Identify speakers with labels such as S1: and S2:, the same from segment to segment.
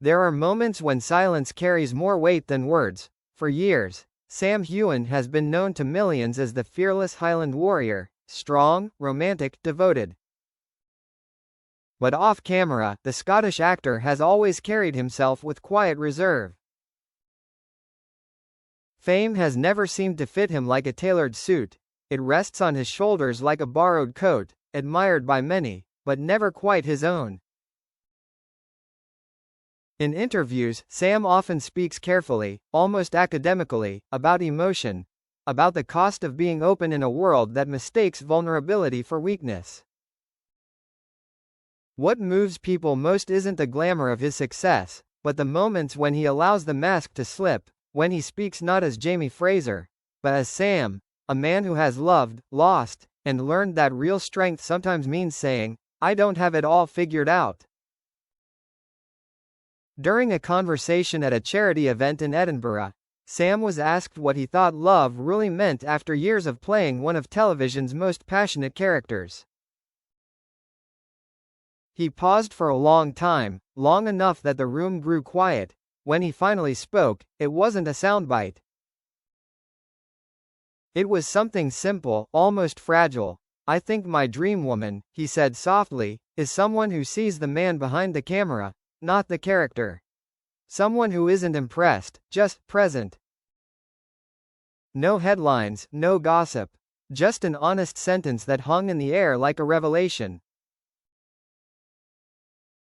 S1: There are moments when silence carries more weight than words. For years, Sam Heughan has been known to millions as the fearless Highland warrior, strong, romantic, devoted. But off-camera, the Scottish actor has always carried himself with quiet reserve. Fame has never seemed to fit him like a tailored suit. It rests on his shoulders like a borrowed coat, admired by many, but never quite his own. In interviews, Sam often speaks carefully, almost academically, about emotion, about the cost of being open in a world that mistakes vulnerability for weakness. What moves people most isn't the glamour of his success, but the moments when he allows the mask to slip, when he speaks not as Jamie Fraser, but as Sam, a man who has loved, lost, and learned that real strength sometimes means saying, "I don't have it all figured out." During a conversation at a charity event in Edinburgh, Sam was asked what he thought love really meant after years of playing one of television's most passionate characters. He paused for a long time, long enough that the room grew quiet. When he finally spoke, it wasn't a soundbite. It was something simple, almost fragile. "I think my dream woman," he said softly, "is someone who sees the man behind the camera, not the character. Someone who isn't impressed, just present." No headlines, no gossip. Just an honest sentence that hung in the air like a revelation.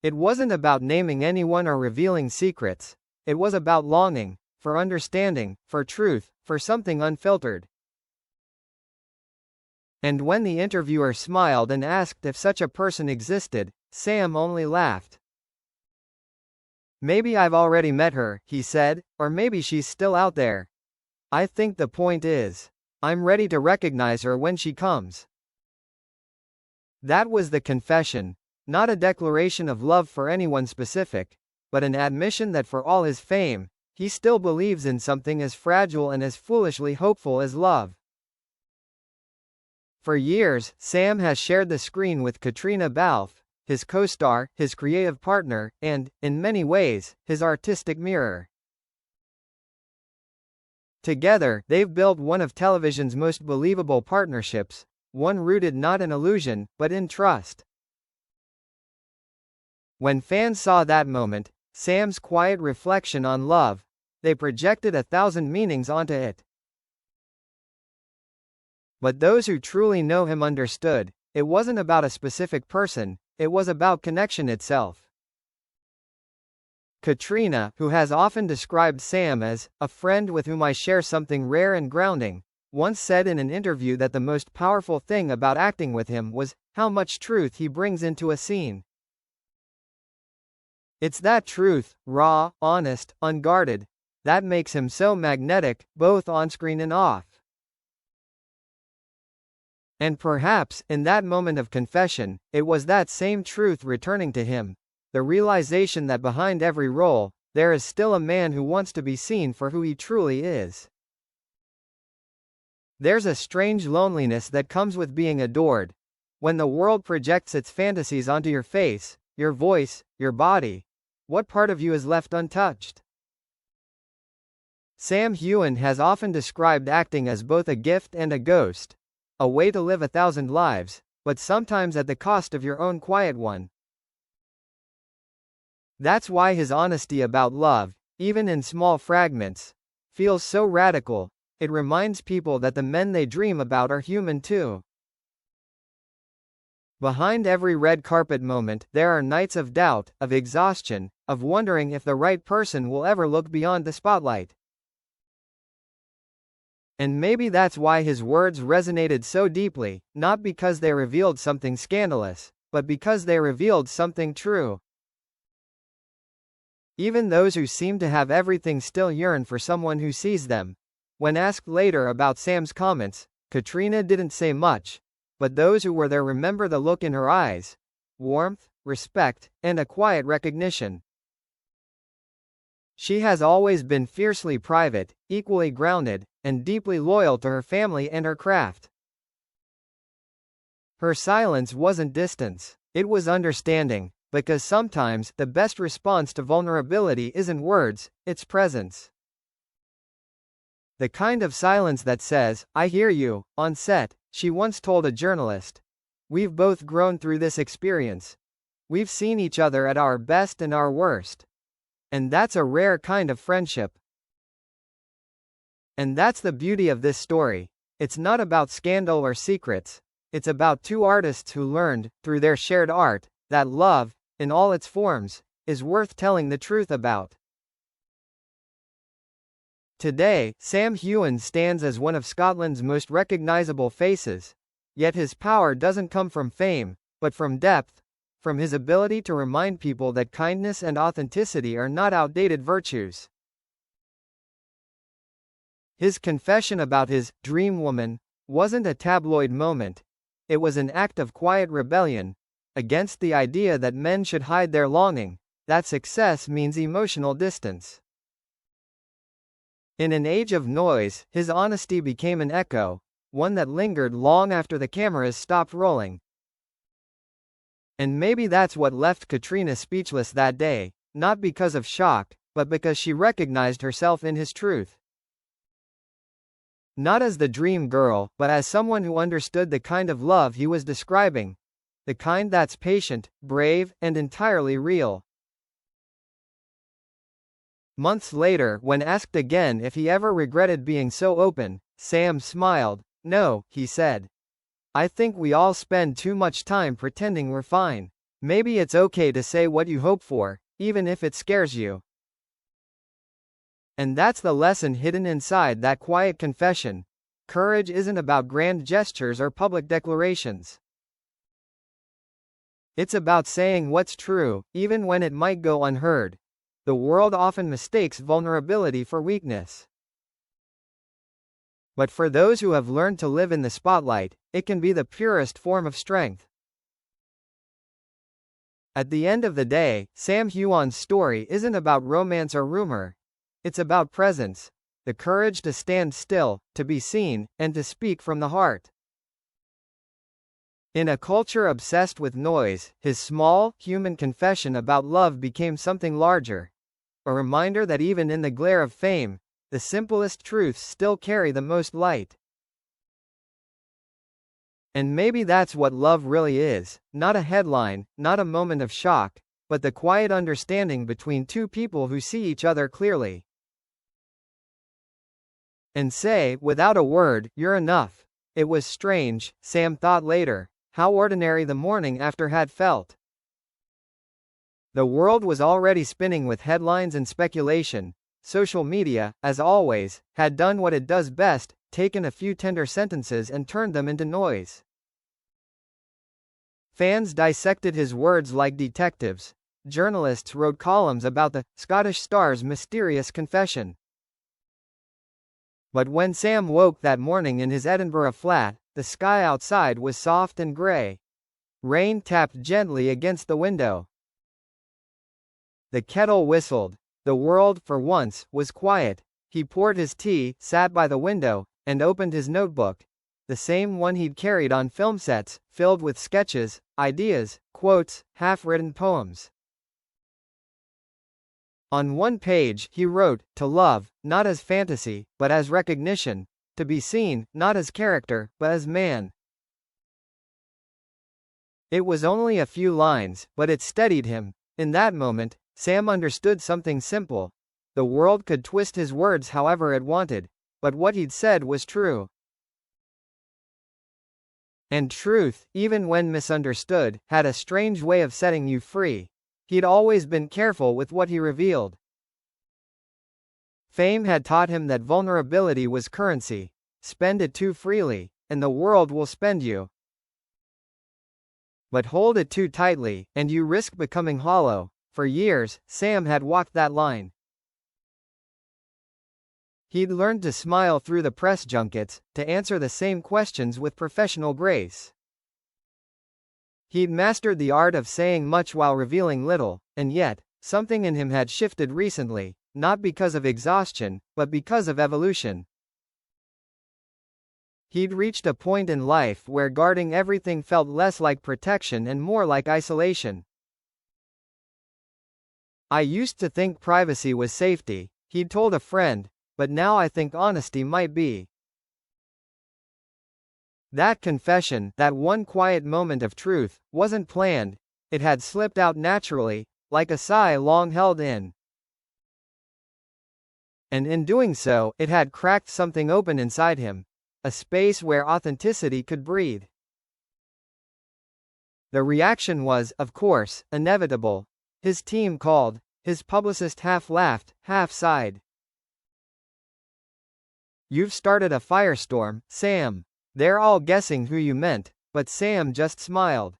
S1: It wasn't about naming anyone or revealing secrets. It was about longing, for understanding, for truth, for something unfiltered. And when the interviewer smiled and asked if such a person existed, Sam only laughed. "Maybe I've already met her," he said, "or maybe she's still out there. I think the point is, I'm ready to recognize her when she comes." That was the confession, not a declaration of love for anyone specific, but an admission that for all his fame, he still believes in something as fragile and as foolishly hopeful as love. For years, Sam has shared the screen with Caitríona Balfe, his co-star, his creative partner, and, in many ways, his artistic mirror. Together, they've built one of television's most believable partnerships, one rooted not in illusion, but in trust. When fans saw that moment, Sam's quiet reflection on love, they projected 1,000 meanings onto it. But those who truly know him understood, it wasn't about a specific person, it was about connection itself. Caitríona, who has often described Sam as a friend with whom I share something rare and grounding, once said in an interview that the most powerful thing about acting with him was how much truth he brings into a scene. It's that truth, raw, honest, unguarded, that makes him so magnetic, both on-screen and off. And perhaps, in that moment of confession, it was that same truth returning to him, the realization that behind every role, there is still a man who wants to be seen for who he truly is. There's a strange loneliness that comes with being adored. When the world projects its fantasies onto your face, your voice, your body, what part of you is left untouched? Sam Heughan has often described acting as both a gift and a ghost, a way to live 1,000 lives, but sometimes at the cost of your own quiet one. That's why his honesty about love, even in small fragments, feels so radical. It reminds people that the men they dream about are human too. Behind every red carpet moment, there are nights of doubt, of exhaustion, of wondering if the right person will ever look beyond the spotlight. And maybe that's why his words resonated so deeply, not because they revealed something scandalous, but because they revealed something true. Even those who seem to have everything still yearn for someone who sees them. When asked later about Sam's comments, Caitríona didn't say much, but those who were there remember the look in her eyes, warmth, respect, and a quiet recognition. She has always been fiercely private, equally grounded, and deeply loyal to her family and her craft. Her silence wasn't distance, it was understanding, Because sometimes, the best response to vulnerability isn't words, it's presence. The kind of silence that says, "I hear you," on set, she once told a journalist. We've both grown through this experience. We've seen each other at our best and our worst. And that's a rare kind of friendship. And that's the beauty of this story. It's not about scandal or secrets. It's about two artists who learned, through their shared art, that love, in all its forms, is worth telling the truth about. Today, Sam Heughan stands as one of Scotland's most recognizable faces. Yet his power doesn't come from fame, but from depth, from his ability to remind people that kindness and authenticity are not outdated virtues. His confession about his dream woman wasn't a tabloid moment. It was an act of quiet rebellion against the idea that men should hide their longing, that success means emotional distance. In an age of noise, his honesty became an echo, one that lingered long after the cameras stopped rolling. And maybe that's what left Caitríona speechless that day, not because of shock, but because she recognized herself in his truth. Not as the dream girl, but as someone who understood the kind of love he was describing. The kind that's patient, brave, and entirely real. Months later, when asked again if he ever regretted being so open, Sam smiled. "No," he said. "I think we all spend too much time pretending we're fine. Maybe it's okay to say what you hope for, even if it scares you." And that's the lesson hidden inside that quiet confession. Courage isn't about grand gestures or public declarations. It's about saying what's true, even when it might go unheard. The world often mistakes vulnerability for weakness. But for those who have learned to live in the spotlight, it can be the purest form of strength. At the end of the day, Sam Heughan's story isn't about romance or rumor. It's about presence, the courage to stand still, to be seen, and to speak from the heart. In a culture obsessed with noise, his small, human confession about love became something larger. A reminder that even in the glare of fame, the simplest truths still carry the most light. And maybe that's what love really is, not a headline, not a moment of shock, but the quiet understanding between two people who see each other clearly. And say, without a word, "You're enough." It was strange, Sam thought later, how ordinary the morning after had felt. The world was already spinning with headlines and speculation. Social media, as always, had done what it does best, taken a few tender sentences and turned them into noise. Fans dissected his words like detectives. Journalists wrote columns about the Scottish star's mysterious confession. But when Sam woke that morning in his Edinburgh flat, the sky outside was soft and grey. Rain tapped gently against the window. The kettle whistled. The world, for once, was quiet. He poured his tea, sat by the window, and opened his notebook. The same one he'd carried on film sets, filled with sketches, ideas, quotes, half-written poems. On one page, he wrote, "To love, not as fantasy, but as recognition. To be seen, not as character, but as man." It was only a few lines, but it steadied him. In that moment, Sam understood something simple. The world could twist his words however it wanted, but what he'd said was true. And truth, even when misunderstood, had a strange way of setting you free. He'd always been careful with what he revealed. Fame had taught him that vulnerability was currency. Spend it too freely, and the world will spend you. But hold it too tightly, and you risk becoming hollow. For years, Sam had walked that line. He'd learned to smile through the press junkets, to answer the same questions with professional grace. He'd mastered the art of saying much while revealing little, and yet, something in him had shifted recently, not because of exhaustion, but because of evolution. He'd reached a point in life where guarding everything felt less like protection and more like isolation. I used to think privacy was safety, he'd told a friend, but now I think honesty might be. That confession, that one quiet moment of truth, wasn't planned, it had slipped out naturally, like a sigh long held in. And in doing so, it had cracked something open inside him, a space where authenticity could breathe. The reaction was, of course, inevitable. His team called, his publicist half laughed, half sighed. "You've started a firestorm, Sam. They're all guessing who you meant," but Sam just smiled.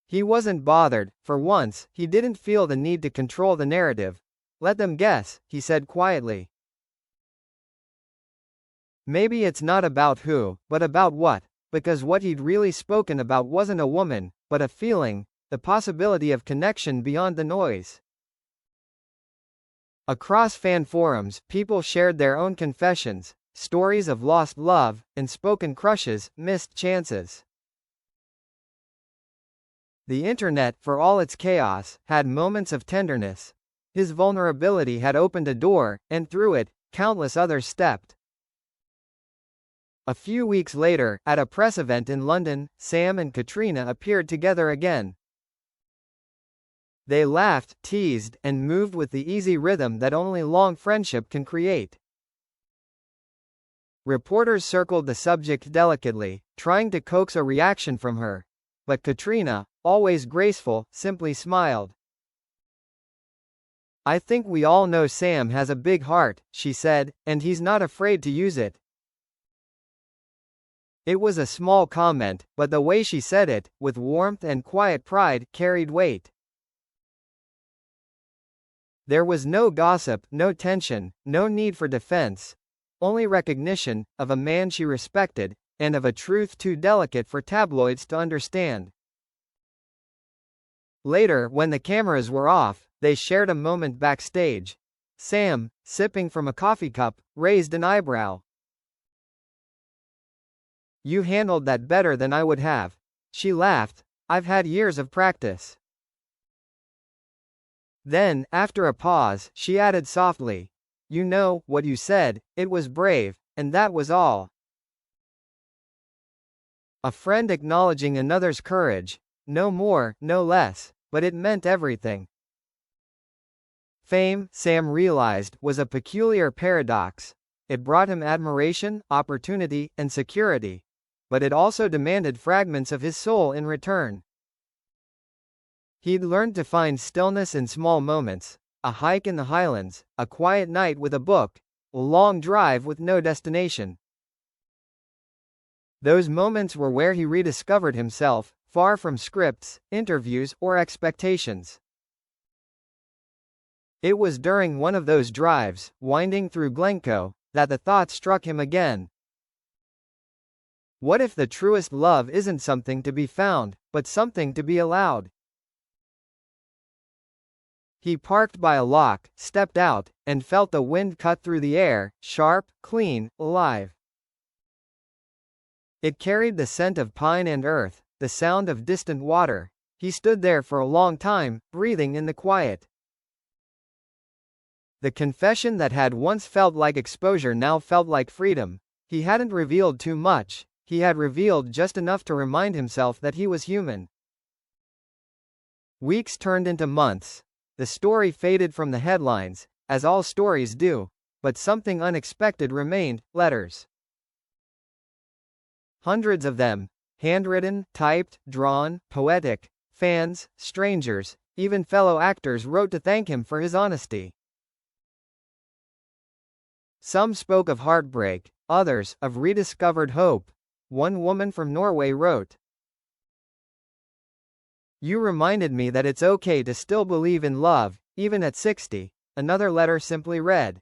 S1: He wasn't bothered, for once, he didn't feel the need to control the narrative. "Let them guess," he said quietly. Maybe it's not about who, but about what, because what he'd really spoken about wasn't a woman, but a feeling, the possibility of connection beyond the noise. Across fan forums, people shared their own confessions, stories of lost love, unspoken crushes, missed chances. The internet, for all its chaos, had moments of tenderness. His vulnerability had opened a door, and through it, countless others stepped. A few weeks later, at a press event in London, Sam and Caitríona appeared together again. They laughed, teased, and moved with the easy rhythm that only long friendship can create. Reporters circled the subject delicately, trying to coax a reaction from her. But Caitríona, always graceful, simply smiled. "I think we all know Sam has a big heart," she said, "and he's not afraid to use it." It was a small comment, but the way she said it, with warmth and quiet pride, carried weight. There was no gossip, no tension, no need for defense. Only recognition, of a man she respected, and of a truth too delicate for tabloids to understand. Later, when the cameras were off, they shared a moment backstage. Sam, sipping from a coffee cup, raised an eyebrow. "You handled that better than I would have." She laughed. "I've had years of practice." Then, after a pause, she added softly, "You know, what you said, it was brave, and that was all." A friend acknowledging another's courage. No more, no less, but it meant everything. Fame, Sam realized, was a peculiar paradox. It brought him admiration, opportunity, and security. But it also demanded fragments of his soul in return. He'd learned to find stillness in small moments, a hike in the Highlands, a quiet night with a book, a long drive with no destination. Those moments were where he rediscovered himself, far from scripts, interviews, or expectations. It was during one of those drives, winding through Glencoe, that the thought struck him again. What if the truest love isn't something to be found, but something to be allowed? He parked by a lock, stepped out, and felt the wind cut through the air, sharp, clean, alive. It carried the scent of pine and earth, the sound of distant water. He stood there for a long time, breathing in the quiet. The confession that had once felt like exposure now felt like freedom. He hadn't revealed too much, he had revealed just enough to remind himself that he was human. Weeks turned into months. The story faded from the headlines, as all stories do, but something unexpected remained: letters. Hundreds of them, handwritten, typed, drawn, poetic. Fans, strangers, even fellow actors wrote to thank him for his honesty. Some spoke of heartbreak, others, of rediscovered hope. One woman from Norway wrote, "You reminded me that it's okay to still believe in love, even at 60. Another letter simply read,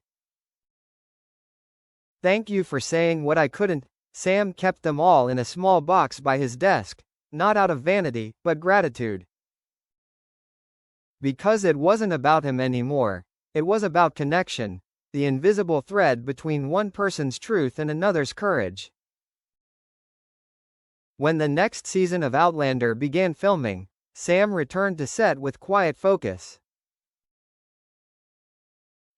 S1: "Thank you for saying what I couldn't." Sam kept them all in a small box by his desk, not out of vanity, but gratitude. Because it wasn't about him anymore. It was about connection, the invisible thread between one person's truth and another's courage. When the next season of Outlander began filming, Sam returned to set with quiet focus.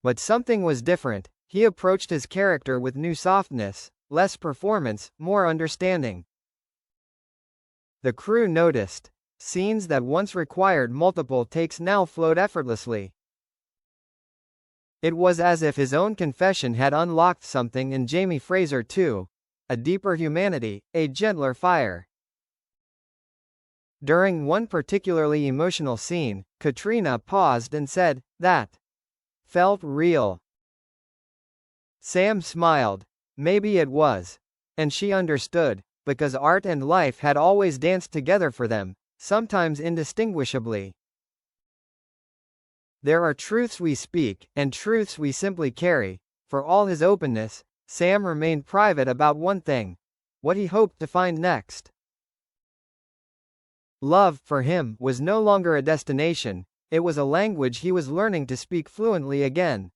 S1: But something was different. He approached his character with new softness, less performance, more understanding. The crew noticed. Scenes that once required multiple takes now flowed effortlessly. It was as if his own confession had unlocked something in Jamie Fraser too. A deeper humanity, a gentler fire. During one particularly emotional scene, Caitríona paused and said, "That felt real." Sam smiled. Maybe it was. And she understood, because art and life had always danced together for them, sometimes indistinguishably. There are truths we speak, and truths we simply carry. For all his openness, Sam remained private about one thing: what he hoped to find next. Love, for him, was no longer a destination, it was a language he was learning to speak fluently again.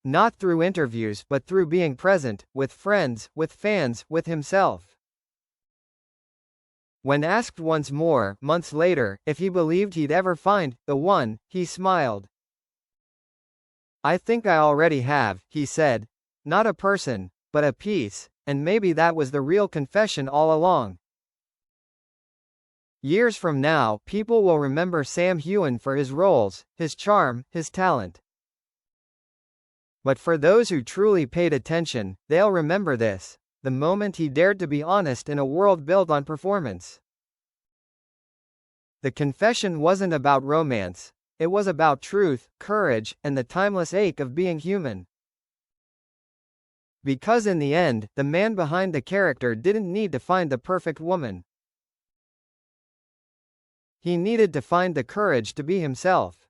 S1: Not through interviews but through being present, with friends, with fans, with himself. When asked once more, months later, if he believed he'd ever find the one, he smiled. "I think I already have," he said. "Not a person, but a piece, and maybe that was the real confession all along." Years from now, people will remember Sam Heughan for his roles, his charm, his talent. But for those who truly paid attention, they'll remember this: the moment he dared to be honest in a world built on performance. The confession wasn't about romance. It was about truth, courage, and the timeless ache of being human. Because in the end, the man behind the character didn't need to find the perfect woman. He needed to find the courage to be himself.